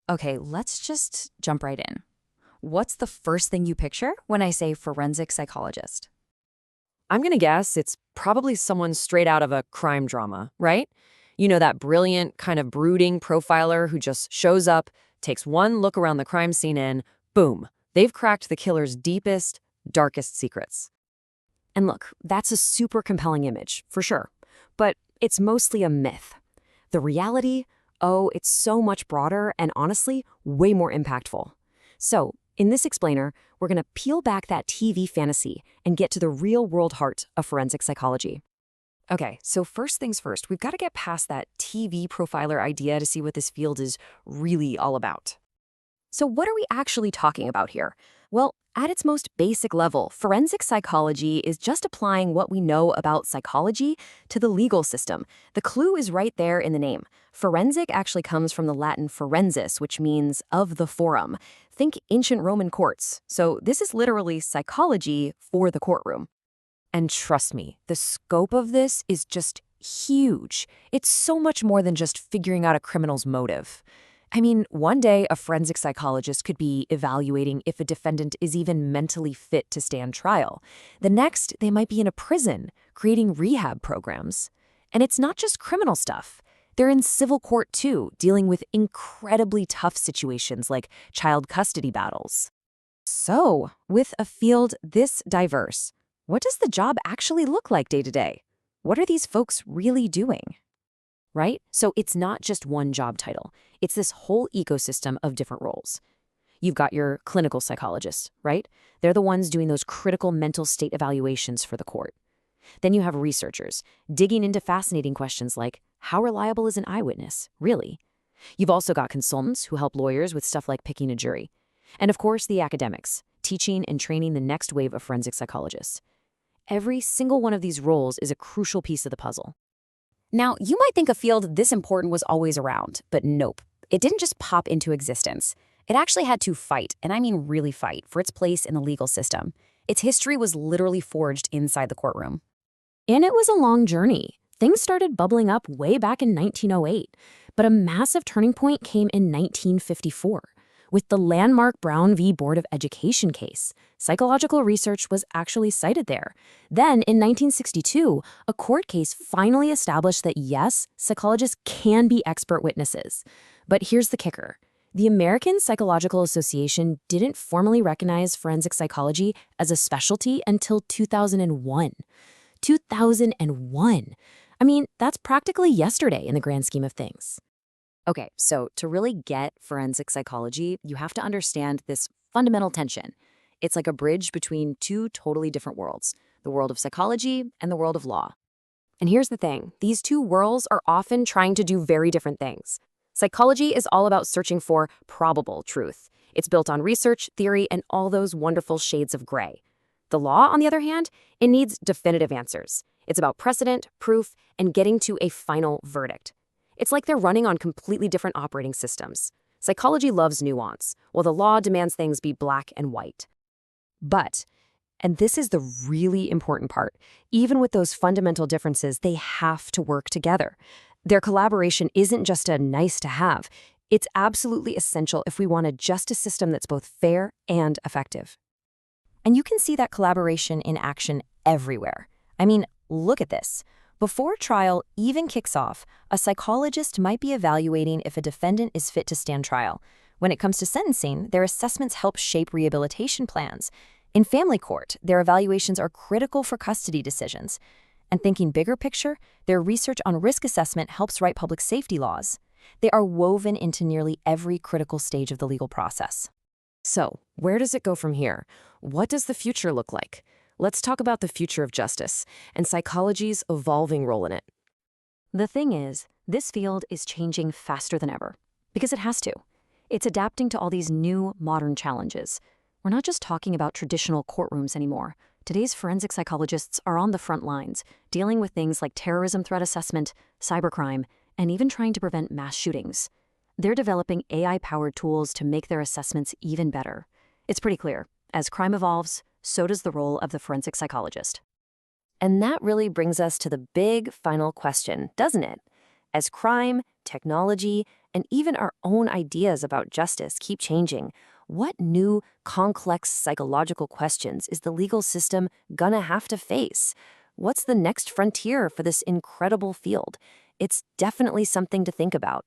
Okay, let's just jump right in. What's the first thing you picture when I say forensic psychologist? I'm gonna guess it's probably someone straight out of a crime drama, right? You know, that brilliant, kind of brooding profiler who just shows up, takes one look around the crime scene, and boom, they've cracked the killer's deepest, darkest secrets. And look, that's a super compelling image, for sure. But it's mostly a myth. The reality, oh, it's so much broader and honestly, way more impactful. So, in this explainer, we're going to peel back that TV fantasy and get to the real world heart of forensic psychology. Okay, so first things first, we've got to get past that TV profiler idea to see what this field is really all about. So, what are we actually talking about here? Well, at its most basic level, forensic psychology is just applying what we know about psychology to the legal system. The clue is right there in the name. Forensic actually comes from the Latin forensis, which means of the forum. Think ancient Roman courts. So, this is literally psychology for the courtroom. And trust me, the scope of this is just huge. It's so much more than just figuring out a criminal's motive. I mean, one day a forensic psychologist could be evaluating if a defendant is even mentally fit to stand trial. The next, they might be in a prison, creating rehab programs. And it's not just criminal stuff. They're in civil court too, dealing with incredibly tough situations like child custody battles. So, with a field this diverse, what does the job actually look like day to day? What are these folks really doing? Right? So it's not just one job title. It's this whole ecosystem of different roles. You've got your clinical psychologists, right? They're the ones doing those critical mental state evaluations for the court. Then you have researchers, digging into fascinating questions like, how reliable is an eyewitness, really? You've also got consultants who help lawyers with stuff like picking a jury. And of course, the academics, teaching and training the next wave of forensic psychologists. Every single one of these roles is a crucial piece of the puzzle. Now, you might think a field this important was always around, but nope. It didn't just pop into existence. It actually had to fight, and I mean really fight, for its place in the legal system. Its history was literally forged inside the courtroom. And it was a long journey. Things started bubbling up way back in 1908, but a massive turning point came in 1954. With the landmark Brown v. Board of Education case, psychological research was actually cited there. Then, in 1962, a court case finally established that yes, psychologists can be expert witnesses. But here's the kicker. The American Psychological Association didn't formally recognize forensic psychology as a specialty until 2001. 2001. I mean, that's practically yesterday in the grand scheme of things. Okay, so to really get forensic psychology, you have to understand this fundamental tension. It's like a bridge between two totally different worlds, the world of psychology and the world of law. And here's the thing, these two worlds are often trying to do very different things. Psychology is all about searching for probable truth. It's built on research, theory, and all those wonderful shades of gray. The law, on the other hand, it needs definitive answers. It's about precedent, proof, and getting to a final verdict. It's like they're running on completely different operating systems. Psychology loves nuance, while the law demands things be black and white. But, and this is the really important part, even with those fundamental differences, they have to work together. Their collaboration isn't just a nice to have. It's absolutely essential if we want a justice system that's both fair and effective. And you can see that collaboration in action everywhere. I mean, look at this. Before trial even kicks off, a psychologist might be evaluating if a defendant is fit to stand trial. When it comes to sentencing, their assessments help shape rehabilitation plans. In family court, their evaluations are critical for custody decisions. And thinking bigger picture, their research on risk assessment helps write public safety laws. They are woven into nearly every critical stage of the legal process. So, where does it go from here? What does the future look like? Let's talk about the future of justice and psychology's evolving role in it. The thing is, this field is changing faster than ever, because it has to. It's adapting to all these new, modern challenges. We're not just talking about traditional courtrooms anymore. Today's forensic psychologists are on the front lines, dealing with things like terrorism threat assessment, cybercrime, and even trying to prevent mass shootings. They're developing AI-powered tools to make their assessments even better. It's pretty clear. As crime evolves, so does the role of the forensic psychologist. And that really brings us to the big final question, doesn't it? As crime, technology, and even our own ideas about justice keep changing. What new, complex psychological questions is the legal system gonna have to face? What's the next frontier for this incredible field? It's definitely something to think about.